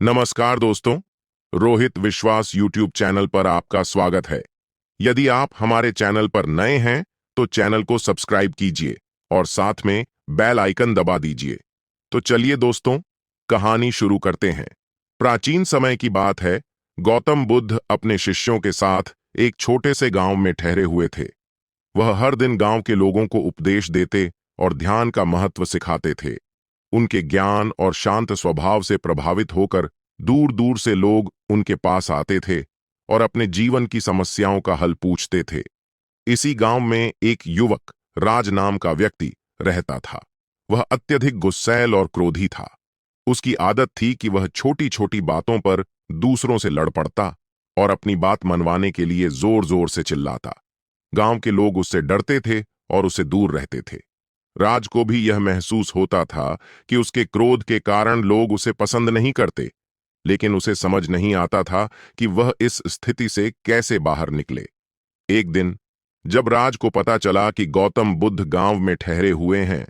नमस्कार दोस्तों, रोहित विश्वास यूट्यूब चैनल पर आपका स्वागत है। यदि आप हमारे चैनल पर नए हैं तो चैनल को सब्सक्राइब कीजिए और साथ में बेल आइकन दबा दीजिए। तो चलिए दोस्तों, कहानी शुरू करते हैं। प्राचीन समय की बात है। गौतम बुद्ध अपने शिष्यों के साथ एक छोटे से गांव में ठहरे हुए थे। वह हर दिन गांव के लोगों को उपदेश देते और ध्यान का महत्व सिखाते थे। उनके ज्ञान और शांत स्वभाव से प्रभावित होकर दूर दूर से लोग उनके पास आते थे और अपने जीवन की समस्याओं का हल पूछते थे। इसी गांव में एक युवक राज नाम का व्यक्ति रहता था। वह अत्यधिक गुस्सैल और क्रोधी था। उसकी आदत थी कि वह छोटी छोटी बातों पर दूसरों से लड़ पड़ता और अपनी बात मनवाने के लिए जोर जोर से चिल्लाता। गांव के लोग उससे डरते थे और उसे दूर रहते थे। राज को भी यह महसूस होता था कि उसके क्रोध के कारण लोग उसे पसंद नहीं करते, लेकिन उसे समझ नहीं आता था कि वह इस स्थिति से कैसे बाहर निकले। एक दिन जब राज को पता चला कि गौतम बुद्ध गांव में ठहरे हुए हैं,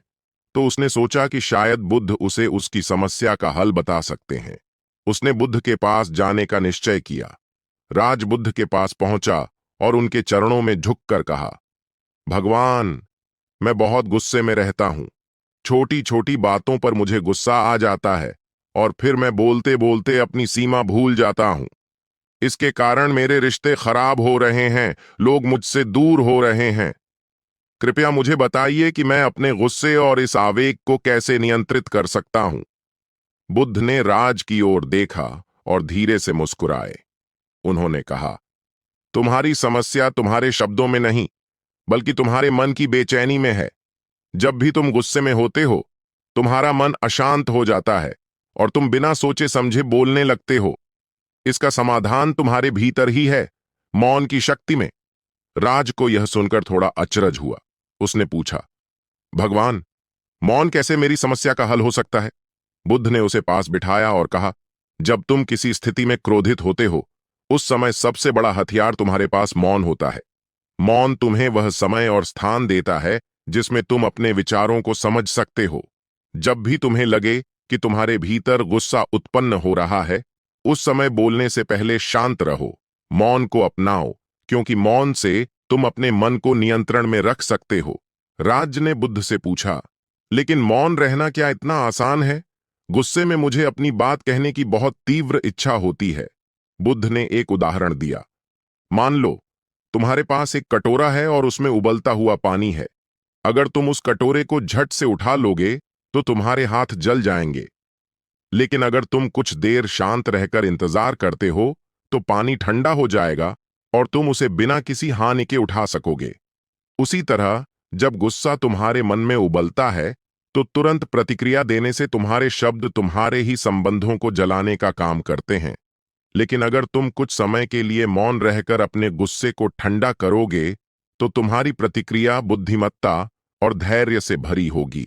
तो उसने सोचा कि शायद बुद्ध उसे उसकी समस्या का हल बता सकते हैं। उसने बुद्ध के पास जाने का निश्चय किया। राज बुद्ध के पास पहुंचा और उनके चरणों में झुककर कहा, भगवान, मैं बहुत गुस्से में रहता हूं। छोटी छोटी बातों पर मुझे गुस्सा आ जाता है और फिर मैं बोलते बोलते अपनी सीमा भूल जाता हूं। इसके कारण मेरे रिश्ते खराब हो रहे हैं, लोग मुझसे दूर हो रहे हैं। कृपया मुझे बताइए कि मैं अपने गुस्से और इस आवेग को कैसे नियंत्रित कर सकता हूं। बुद्ध ने राज की ओर देखा और धीरे से मुस्कुराए। उन्होंने कहा, तुम्हारी समस्या तुम्हारे शब्दों में नहीं, बल्कि तुम्हारे मन की बेचैनी में है। जब भी तुम गुस्से में होते हो, तुम्हारा मन अशांत हो जाता है और तुम बिना सोचे समझे बोलने लगते हो। इसका समाधान तुम्हारे भीतर ही है, मौन की शक्ति में। राज को यह सुनकर थोड़ा अचरज हुआ। उसने पूछा, भगवान, मौन कैसे मेरी समस्या का हल हो सकता है? बुद्ध ने उसे पास बिठाया और कहा, जब तुम किसी स्थिति में क्रोधित होते हो, उस समय सबसे बड़ा हथियार तुम्हारे पास मौन होता है। मौन तुम्हें वह समय और स्थान देता है जिसमें तुम अपने विचारों को समझ सकते हो। जब भी तुम्हें लगे कि तुम्हारे भीतर गुस्सा उत्पन्न हो रहा है, उस समय बोलने से पहले शांत रहो, मौन को अपनाओ, क्योंकि मौन से तुम अपने मन को नियंत्रण में रख सकते हो। राज ने बुद्ध से पूछा, लेकिन मौन रहना क्या इतना आसान है? गुस्से में मुझे अपनी बात कहने की बहुत तीव्र इच्छा होती है। बुद्ध ने एक उदाहरण दिया। मान लो तुम्हारे पास एक कटोरा है और उसमें उबलता हुआ पानी है। अगर तुम उस कटोरे को झट से उठा लोगे तो तुम्हारे हाथ जल जाएंगे। लेकिन अगर तुम कुछ देर शांत रहकर इंतजार करते हो तो पानी ठंडा हो जाएगा और तुम उसे बिना किसी हानि के उठा सकोगे। उसी तरह जब गुस्सा तुम्हारे मन में उबलता है तो तुरंत प्रतिक्रिया देने से तुम्हारे शब्द तुम्हारे ही संबंधों को जलाने का काम करते हैं। लेकिन अगर तुम कुछ समय के लिए मौन रहकर अपने गुस्से को ठंडा करोगे तो तुम्हारी प्रतिक्रिया बुद्धिमत्ता और धैर्य से भरी होगी।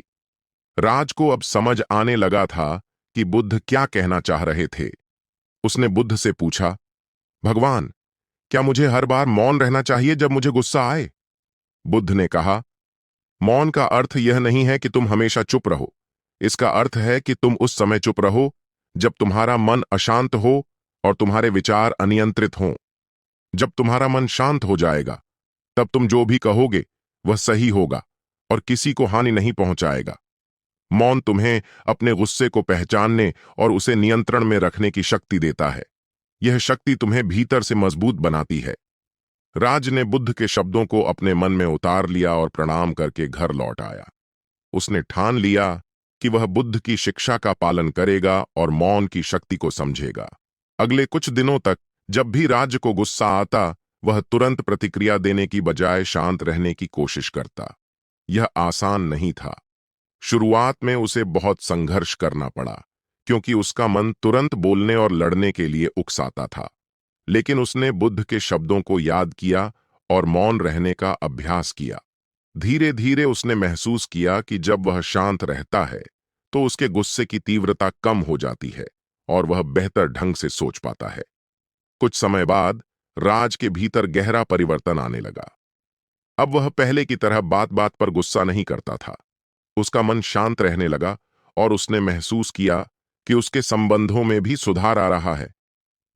राज को अब समझ आने लगा था कि बुद्ध क्या कहना चाह रहे थे। उसने बुद्ध से पूछा, भगवान, क्या मुझे हर बार मौन रहना चाहिए जब मुझे गुस्सा आए? बुद्ध ने कहा, मौन का अर्थ यह नहीं है कि तुम हमेशा चुप रहो। इसका अर्थ है कि तुम उस समय चुप रहो जब तुम्हारा मन अशांत हो और तुम्हारे विचार अनियंत्रित हों। जब तुम्हारा मन शांत हो जाएगा, तब तुम जो भी कहोगे वह सही होगा और किसी को हानि नहीं पहुंचाएगा। मौन तुम्हें अपने गुस्से को पहचानने और उसे नियंत्रण में रखने की शक्ति देता है। यह शक्ति तुम्हें भीतर से मजबूत बनाती है। राज ने बुद्ध के शब्दों को अपने मन में उतार लिया और प्रणाम करके घर लौट आया। उसने ठान लिया कि वह बुद्ध की शिक्षा का पालन करेगा और मौन की शक्ति को समझेगा। अगले कुछ दिनों तक जब भी राज को गुस्सा आता, वह तुरंत प्रतिक्रिया देने की बजाय शांत रहने की कोशिश करता। यह आसान नहीं था। शुरुआत में उसे बहुत संघर्ष करना पड़ा, क्योंकि उसका मन तुरंत बोलने और लड़ने के लिए उकसाता था। लेकिन उसने बुद्ध के शब्दों को याद किया और मौन रहने का अभ्यास किया। धीरे धीरे उसने महसूस किया कि जब वह शांत रहता है तो उसके गुस्से की तीव्रता कम हो जाती है और वह बेहतर ढंग से सोच पाता है। कुछ समय बाद राज के भीतर गहरा परिवर्तन आने लगा। अब वह पहले की तरह बात बात पर गुस्सा नहीं करता था। उसका मन शांत रहने लगा और उसने महसूस किया कि उसके संबंधों में भी सुधार आ रहा है।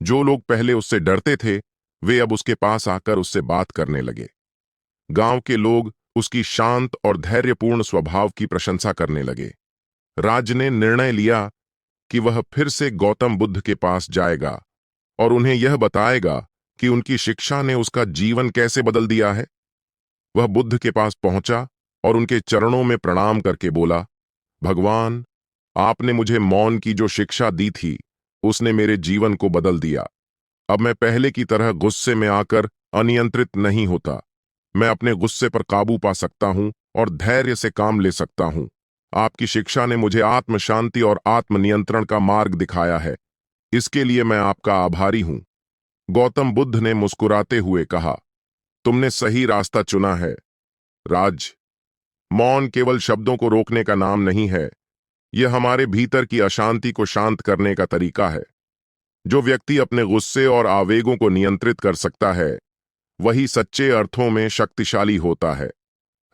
जो लोग पहले उससे डरते थे, वे अब उसके पास आकर उससे बात करने लगे। गांव के लोग उसकी शांत और धैर्यपूर्ण स्वभाव की प्रशंसा करने लगे। राज ने निर्णय लिया कि वह फिर से गौतम बुद्ध के पास जाएगा और उन्हें यह बताएगा कि उनकी शिक्षा ने उसका जीवन कैसे बदल दिया है। वह बुद्ध के पास पहुंचा और उनके चरणों में प्रणाम करके बोला, भगवान, आपने मुझे मौन की जो शिक्षा दी थी, उसने मेरे जीवन को बदल दिया। अब मैं पहले की तरह गुस्से में आकर अनियंत्रित नहीं होता। मैं अपने गुस्से पर काबू पा सकता हूं और धैर्य से काम ले सकता हूं। आपकी शिक्षा ने मुझे आत्म शांति और आत्मनियंत्रण का मार्ग दिखाया है। इसके लिए मैं आपका आभारी हूं। गौतम बुद्ध ने मुस्कुराते हुए कहा, तुमने सही रास्ता चुना है, राज। मौन केवल शब्दों को रोकने का नाम नहीं है, यह हमारे भीतर की अशांति को शांत करने का तरीका है। जो व्यक्ति अपने गुस्से और आवेगों को नियंत्रित कर सकता है, वही सच्चे अर्थों में शक्तिशाली होता है।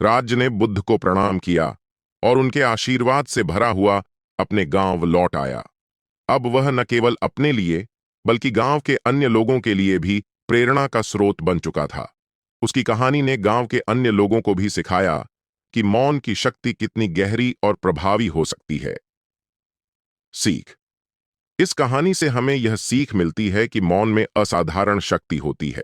राज ने बुद्ध को प्रणाम किया और उनके आशीर्वाद से भरा हुआ अपने गांव लौट आया। अब वह न केवल अपने लिए बल्कि गांव के अन्य लोगों के लिए भी प्रेरणा का स्रोत बन चुका था। उसकी कहानी ने गांव के अन्य लोगों को भी सिखाया कि मौन की शक्ति कितनी गहरी और प्रभावी हो सकती है। सीख। इस कहानी से हमें यह सीख मिलती है कि मौन में असाधारण शक्ति होती है।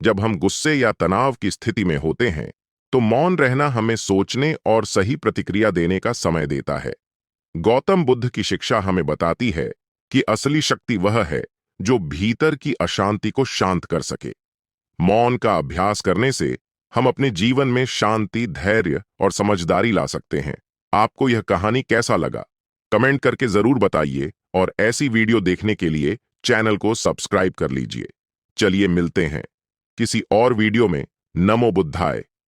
जब हम गुस्से या तनाव की स्थिति में होते हैं, तो मौन रहना हमें सोचने और सही प्रतिक्रिया देने का समय देता है। गौतम बुद्ध की शिक्षा हमें बताती है कि असली शक्ति वह है जो भीतर की अशांति को शांत कर सके। मौन का अभ्यास करने से हम अपने जीवन में शांति, धैर्य और समझदारी ला सकते हैं। आपको यह कहानी कैसा लगा? कमेंट करके जरूर बताइए और ऐसी वीडियो देखने के लिए चैनल को सब्सक्राइब कर लीजिए। चलिए मिलते हैं किसी और वीडियो में। नमो बुद्धाय।